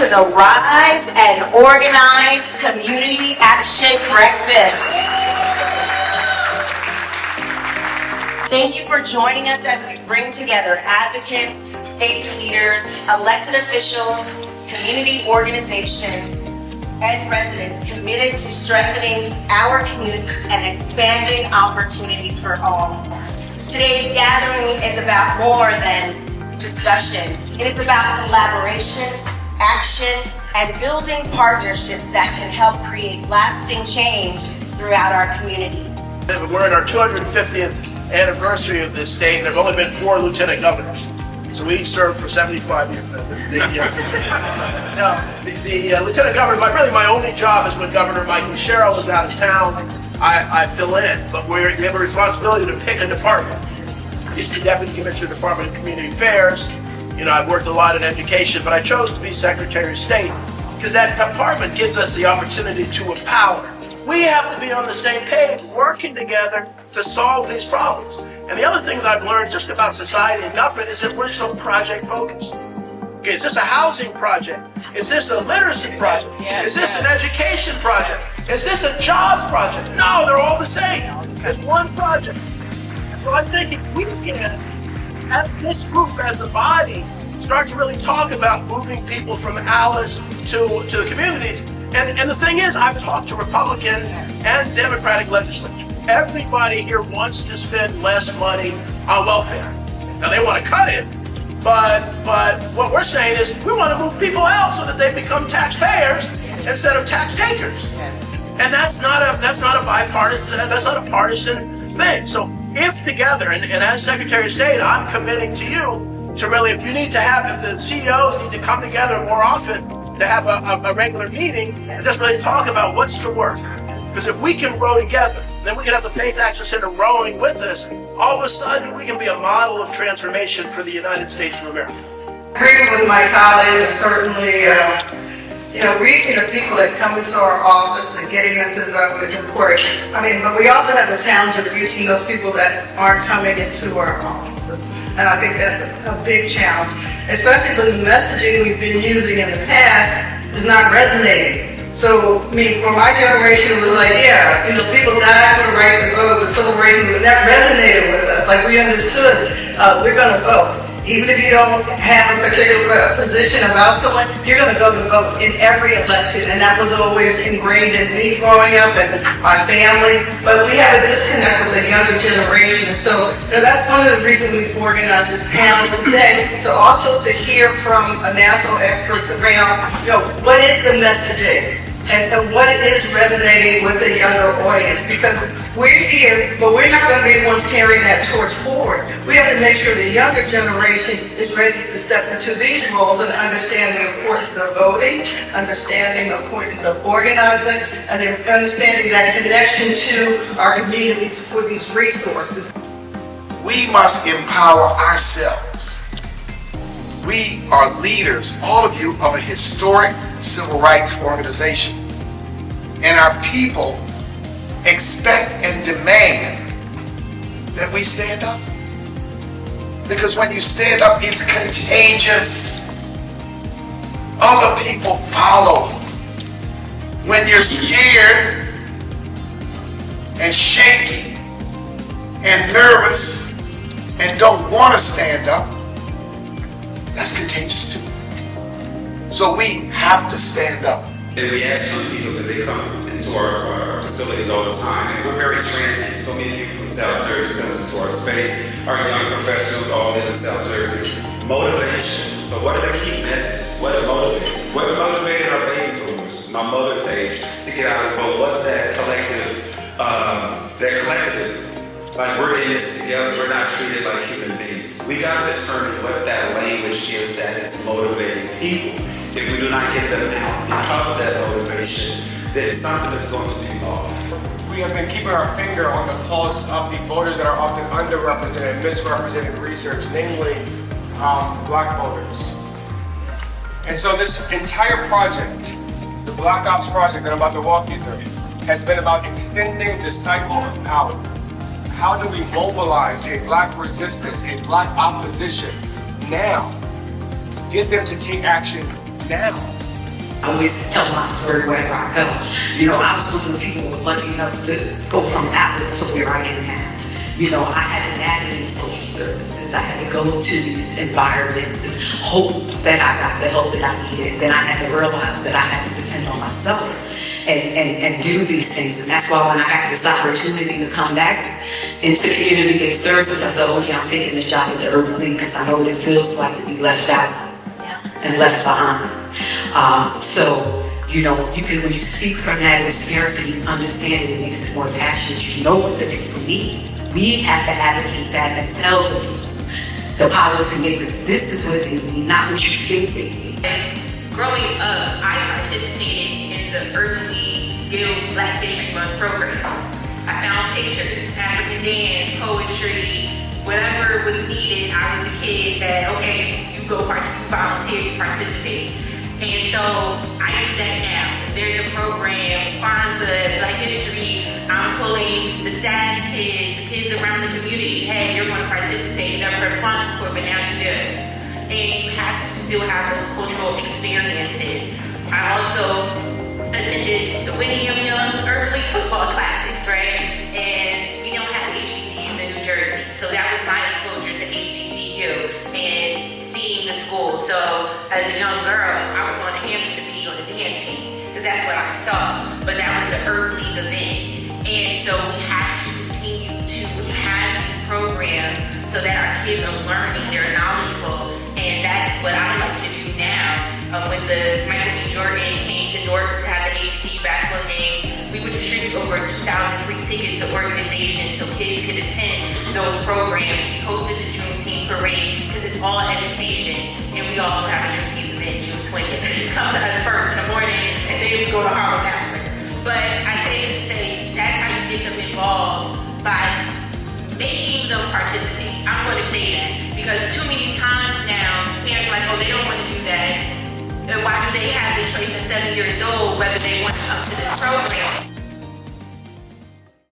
to the Rise and Organize Community Action Breakfast. Thank you for joining us as we bring together advocates, faith leaders, elected officials, community organizations, and residents committed to strengthening our communities and expanding opportunities for all. Today's gathering is about more than discussion. It is about collaboration, action, and building partnerships that can help create lasting change throughout our communities. We're in our 250th anniversary of this state, and there have only been 4 lieutenant governors. So we each served for 75 years. The lieutenant governor, my only job is when Governor Michael Sherrill is out of town, I fill in. But we have a responsibility to pick a department. I used to be Deputy Commissioner, Department of Community Affairs. I've worked a lot in education, but I chose to be Secretary of State because that department gives us the opportunity to empower. We have to be on the same page, working together to solve these problems. And the other thing that I've learned just about society and government is that we're so project focused. Okay, is this a housing project? Is this a literacy project? Is this an education project? Is this a jobs project? No, they're all the same. It's one project. So I think if we can, as this group, as a body, start to really talk about moving people from Alice to the communities. And the thing is, I've talked to Republican and Democratic legislators. Everybody here wants to spend less money on welfare. Now they want to cut it, but what we're saying is we want to move people out so that they become taxpayers instead of tax takers. And that's not a bipartisan, that's not a partisan thing. So if together, and as Secretary of State, I'm committing to you to really, if the CEOs need to come together more often to have a regular meeting and just really talk about what's to work. Because if we can row together, then we can have the Faith Action Center rowing with us. All of a sudden, we can be a model of transformation for the United States of America. I agree with my colleagues, and certainly, reaching the people that come into our office and getting them to vote is important. But we also have the challenge of reaching those people that aren't coming into our offices. And I think that's a big challenge, especially when the messaging we've been using in the past is not resonating. So, for my generation, it was like, people died for the right to vote, the civil rights movement, that resonated with us. Like, we understood, we're going to vote. Even if you don't have a particular position about someone, you're going to go to vote in every election. And that was always ingrained in me growing up and my family. But we have a disconnect with the younger generation. So that's one of the reasons we organized this panel today, to hear from a national experts around, what is the messaging? And what it is resonating with the younger audience, because we're here, but we're not going to be the ones carrying that torch forward. We have to make sure the younger generation is ready to step into these roles and understand the importance of voting, understanding the importance of organizing, and then understanding that connection to our communities for these resources. We must empower ourselves. We are leaders, all of you, of a historic civil rights organization. And our people expect and demand that we stand up. Because when you stand up, it's contagious. Other people follow. When you're scared and shaky and nervous and don't want to stand up, that's contagious too. So we have to stand up. And we ask young people, because they come into our facilities all the time, and we're very transient. So many people from South Jersey comes into our space. Our young professionals all live in South Jersey. Motivation. So what are the key messages? What motivates? What motivated our baby boomers, my mother's age, to get out and vote? What's that collectivism? Like, we're in this together, we're not treated like human beings. We gotta determine what that language is that is motivating people. If we do not get them out because of that motivation, then something is going to be lost. We have been keeping our finger on the pulse of the voters that are often underrepresented, misrepresented in research, namely Black voters. And so this entire project, the Black Ops project that I'm about to walk you through, has been about extending the cycle of power. How do we mobilize a Black resistance, a Black opposition now? Get them to take action now. I always tell my story wherever I go. You know, I was one of the people lucky enough to go from Atlas to where I am now. You know, I had to navigate social services. I had to go to these environments and hope that I got the help that I needed. Then I had to realize that I had to depend on myself and do these things. And that's why when I got this opportunity to come back into community-based services, I said, okay, I'm taking this job at the Urban League because I know what it feels like to be left out and left behind. So, you know, when you speak from that experience and you understand it, it makes it more passionate. You know what the people need. We have to advocate that and tell the people, the policymakers, this is what they need, not what you think they need. Growing up, I participated in the Urban League Guild Black History Month programs. I found pictures, African dance, poetry, whatever was needed. I was the kid that, okay, you go volunteer, you participate. And so I do that now. If there's a program, Kwanzaa, Black History, I'm pulling the staff's kids, the kids around the community. Hey, you're going to participate. You never heard of Kwanzaa before, but now you do. And you have to still have those cultural experiences. I also attended the Winnie Young Urban League football classics, right? And we don't have HBCUs in New Jersey. So that was my exposure to HBCU and seeing the school. So as a young girl, I was going to Hampton to be on the dance team because that's what I saw. But that was the Urban League event. And so we have to continue to have these programs so that our kids are learning, they're knowledgeable. And that's what I like to do now. When the Michael B. Jordan came to Newark to have the HBCU basketball games, we would distribute over 2,000 free tickets to organizations so kids could attend those programs. We hosted the Juneteenth parade because it's all education. And we also have a Juneteenth event June 20th. So you come to us first in the morning and then we go to Harlem afterwards. But I say to say that's how you get them involved, by making them participate. I'm going to say that because too many times now, parents are like, oh, they don't want to do that. And why do they have this choice at 7 years old whether they want to come to this program?